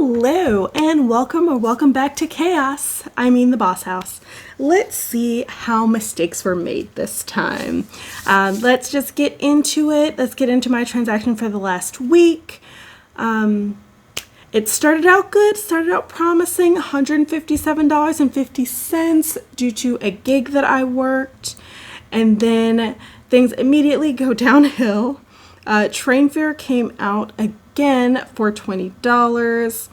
Hello and welcome back to Chaos. I mean the Boss House. Let's see how mistakes were made this time. Let's just get into it. Let's get into my transaction for the last week. It started out good, started out promising, $157.50 due to a gig that I worked. And then things immediately go downhill. Train fare came out again for $20.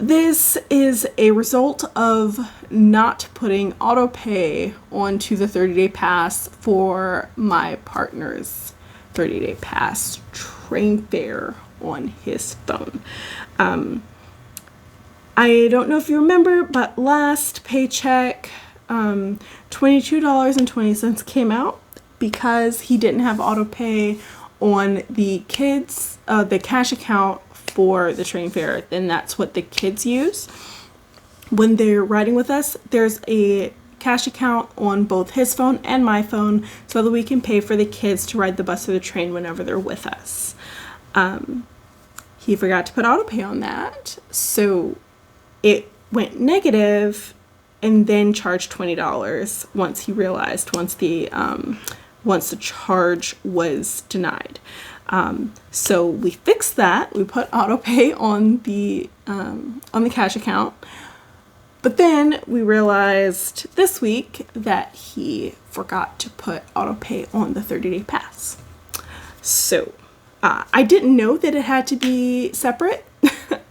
This is a result of not putting Autopay onto the 30-day pass for my partner's 30-day pass train fare on his phone. I don't know if you remember, but last paycheck, $22.20 came out because he didn't have Autopay on the kids, the cash account for the train fare. Then that's what the kids use when they're riding with us. There's a cash account on both his phone and my phone so that we can pay for the kids to ride the bus or the train whenever they're with us. He forgot to put Autopay on that, so it went negative and then charged $20 once he realized, once the charge was denied. So we fixed that. We put Autopay on the cash account, but then we realized this week that he forgot to put Autopay on the 30-day pass. So I didn't know that it had to be separate.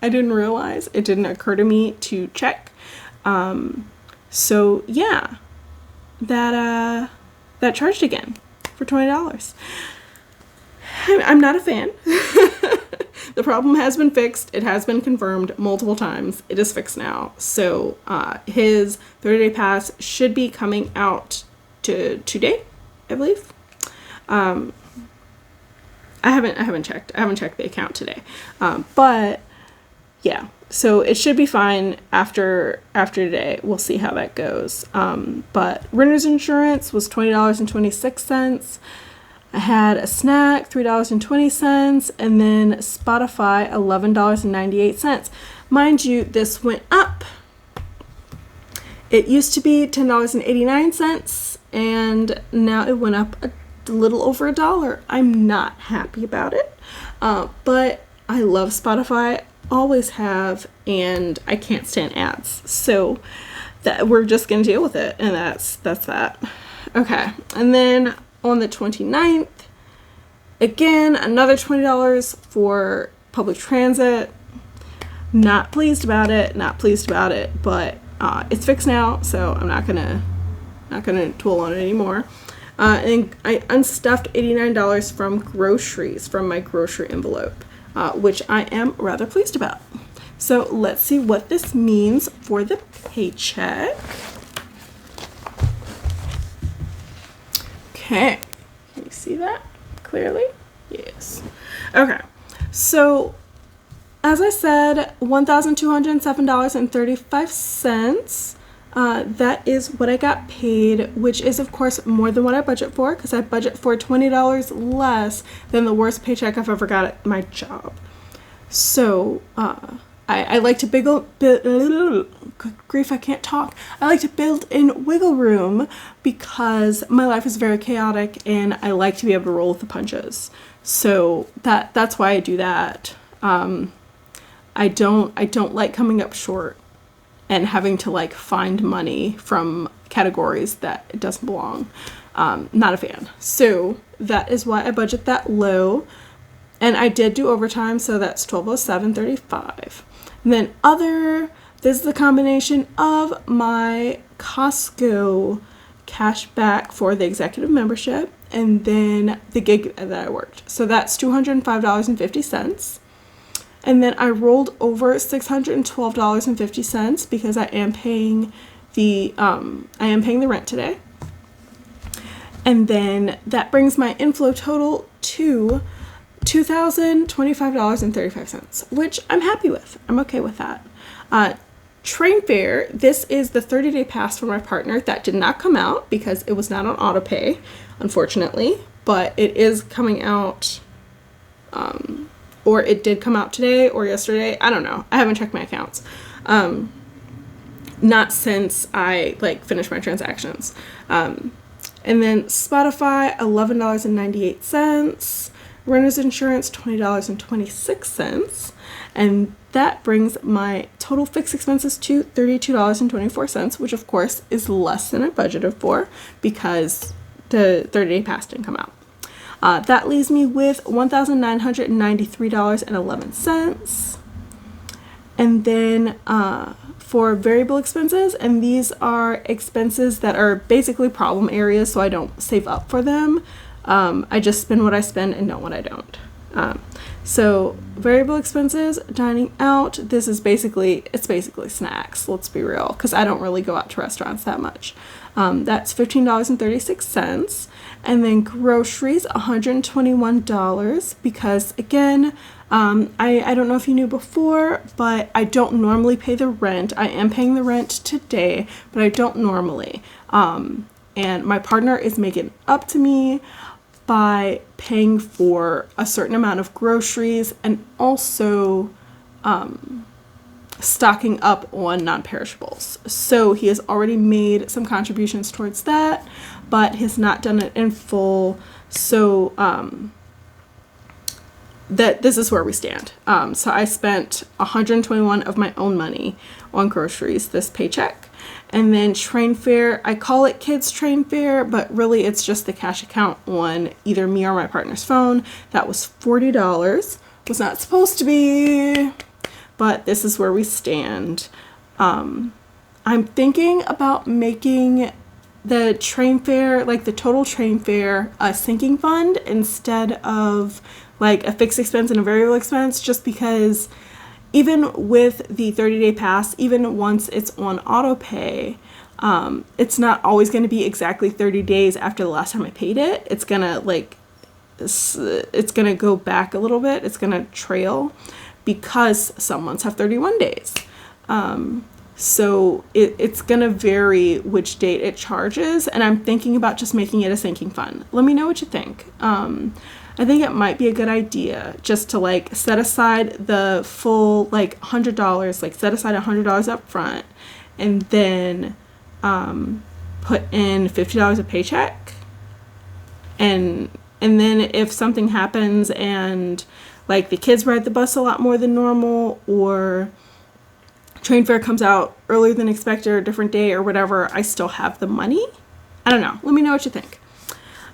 I didn't realize. It didn't occur to me to check. So yeah, that charged again for $20. I'm not a fan. The problem has been fixed. It has been confirmed multiple times. It is fixed now. So his 30-day pass should be coming out today, I believe. I haven't checked. I haven't checked the account today. But yeah, so it should be fine after today. We'll see how that goes. But renter's insurance was $20.26. I had a snack, $3.20, and then Spotify, $11.98. Mind you, this went up. It used to be $10.89, and now it went up a little over $1. I'm not happy about it, but I love Spotify, always have, and I can't stand ads, so that we're just gonna deal with it, and that's that. Okay, and then on the 29th, again, another $20 for public transit. Not pleased about it, but it's fixed now, so I'm not gonna dwell on it anymore. And I unstuffed $89 from groceries from my grocery envelope, which I am rather pleased about. So let's see what this means for the paycheck. Okay, can you see that clearly? Yes. Okay, so as I said, $1,207.35. That is what I got paid, which is of course more than what I budget for, because I budget for $20 less than the worst paycheck I've ever got at my job. So I like to grief, I can't talk. I like to build in wiggle room because my life is very chaotic and I like to be able to roll with the punches. So that's why I do that. I don't like coming up short and having to like find money from categories that it doesn't belong. Not a fan. So that is why I budget that low. And I did do overtime, so that's $1207.35. And then this is the combination of my Costco cash back for the executive membership and then the gig that I worked. So that's $205.50. And then I rolled over $612.50 because I am paying the rent today. And then that brings my inflow total to $2,025.35, which I'm happy with. I'm okay with that. Train fare, this is the 30-day pass for my partner. That did not come out because it was not on Autopay, unfortunately, but it is coming out or it did come out today or yesterday. I don't know. I haven't checked my accounts. Not since I like finished my transactions. And then Spotify, $11.98. Renter's insurance, $20.26. And that brings my total fixed expenses to $32.24, which of course is less than I budgeted for because the 30-day pass didn't come out. That leaves me with $1,993.11. And then for variable expenses, and these are expenses that are basically problem areas, so I don't save up for them. I just spend what I spend and don't what I don't. So variable expenses, dining out, it's basically snacks, let's be real, because I don't really go out to restaurants that much. That's $15.36. And then groceries, $121, because again, I don't know if you knew before, but I don't normally pay the rent. I am paying the rent today, but I don't normally. And my partner is making up to me by paying for a certain amount of groceries and also stocking up on non-perishables. So he has already made some contributions towards that, but has not done it in full. So that this is where we stand. So I spent $121 of my own money on groceries this paycheck. And then train fare, I call it kids train fare, but really it's just the cash account on either me or my partner's phone. That was $40. Was not supposed to be, but this is where we stand. I'm thinking about making the train fare, like the total train fare, a sinking fund instead of like a fixed expense and a variable expense, just because even with the 30-day pass, even once it's on Autopay, it's not always going to be exactly 30 days after the last time I paid it. It's going to go back a little bit. It's going to trail because some months have 31 days. So it's going to vary which date it charges. And I'm thinking about just making it a sinking fund. Let me know what you think. I think it might be a good idea just to like set aside the full like $100, like set aside $100 up front, and then put in $50 a paycheck. And then if something happens and like the kids ride the bus a lot more than normal, or train fare comes out earlier than expected or a different day or whatever, I still have the money. I don't know. Let me know what you think.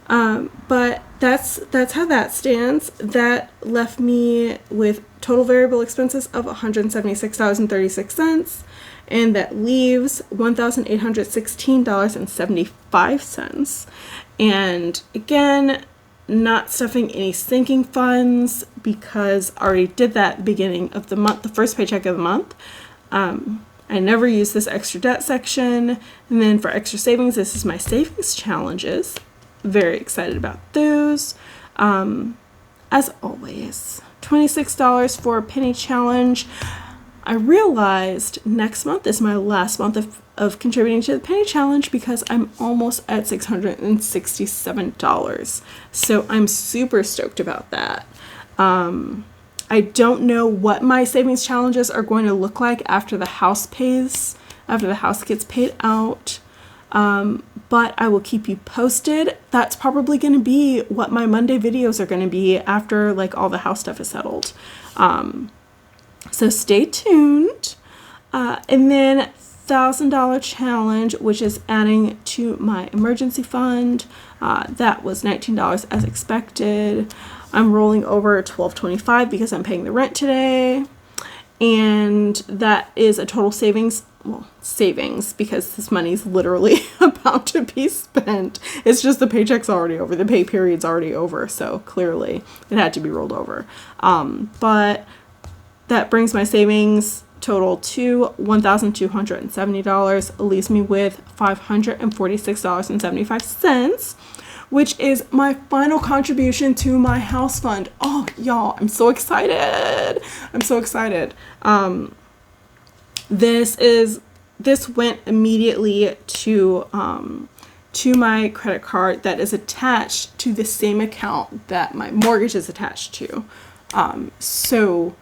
But that's how that stands. That left me with total variable expenses of $176.36, and that leaves $1,816.75. And again, not stuffing any sinking funds because I already did that at the beginning of the month, the first paycheck of the month. I never use this extra debt section. And then for extra savings, this is my savings challenges. Very excited about those. As always, $26 for a penny challenge. I realized next month is my last month of contributing to the penny challenge because I'm almost at $667. So I'm super stoked about that. I don't know what my savings challenges are going to look like after the house gets paid out. But I will keep you posted. That's probably going to be what my Monday videos are going to be after like all the house stuff is settled. So stay tuned. And then $1,000 challenge, which is adding to my emergency fund. That was $19 as expected. I'm rolling over $12.25 because I'm paying the rent today. And that is a total savings because this money's literally about to be spent. It's just the paycheck's already over. The pay period's already over. So clearly it had to be rolled over. But that brings my savings total to $1,270. Leaves me with $546.75, which is my final contribution to my house fund. Oh, y'all, I'm so excited. This went immediately to my credit card that is attached to the same account that my mortgage is attached to. So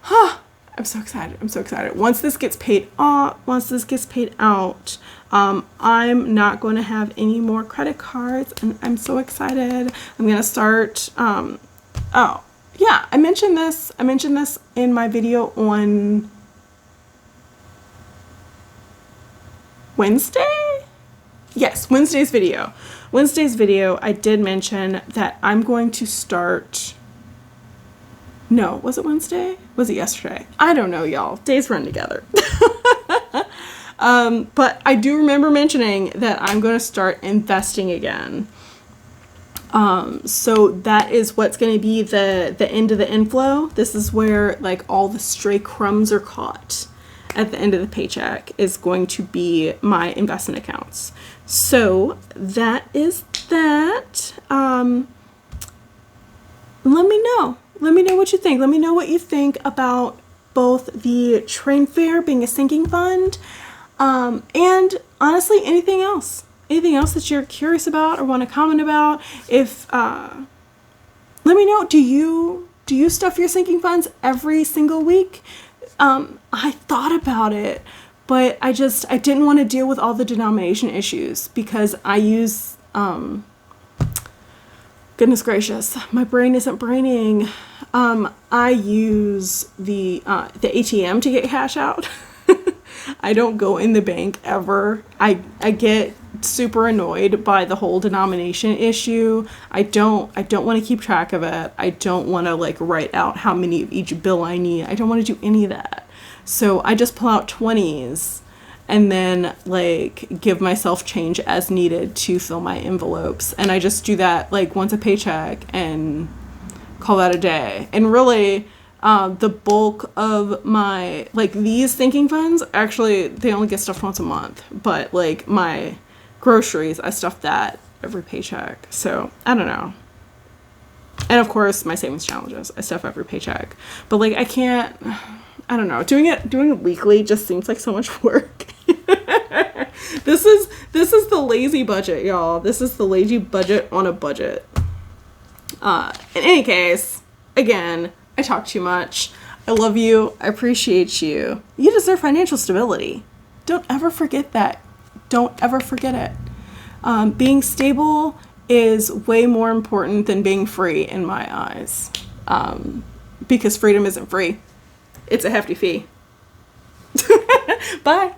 I'm so excited. I'm so excited. Once this gets paid out, I'm not going to have any more credit cards, and I'm so excited. I'm going to start, oh, yeah, I mentioned this in my video on Wednesday? Yes, Wednesday's video. I did mention that I'm going to start. No, was it Wednesday? Was it yesterday? I don't know, y'all. Days run together. But I do remember mentioning that I'm going to start investing again. So that is what's going to be the end of the inflow. This is where like all the stray crumbs are caught at the end of the paycheck, is going to be my investment accounts. So that is that. Let me know. Let me know what you think. Let me know what you think about both the train fare being a sinking fund, and honestly, anything else. Anything else that you're curious about or want to comment about. If let me know, do you stuff your sinking funds every single week? I thought about it, but I didn't want to deal with all the denomination issues, because I use goodness gracious, my brain isn't braining. I use the ATM to get cash out. I don't go in the bank ever. I get super annoyed by the whole denomination issue. I don't want to keep track of it. I don't want to like write out how many of each bill I need. I don't want to do any of that. So I just pull out 20s and then like give myself change as needed to fill my envelopes. And I just do that like once a paycheck and call that a day. And really, the bulk of my, like these sinking funds, actually, they only get stuffed once a month. But like my groceries, I stuff that every paycheck. So I don't know. And of course, my savings challenges, I stuff every paycheck. But like I don't know. Doing it weekly just seems like so much work. This is the lazy budget, y'all. This is the lazy budget on a budget. In any case, again, I talk too much. I love you. I appreciate you. You deserve financial stability. Don't ever forget that. Don't ever forget it. Being stable is way more important than being free in my eyes. Because freedom isn't free. It's a hefty fee. Bye.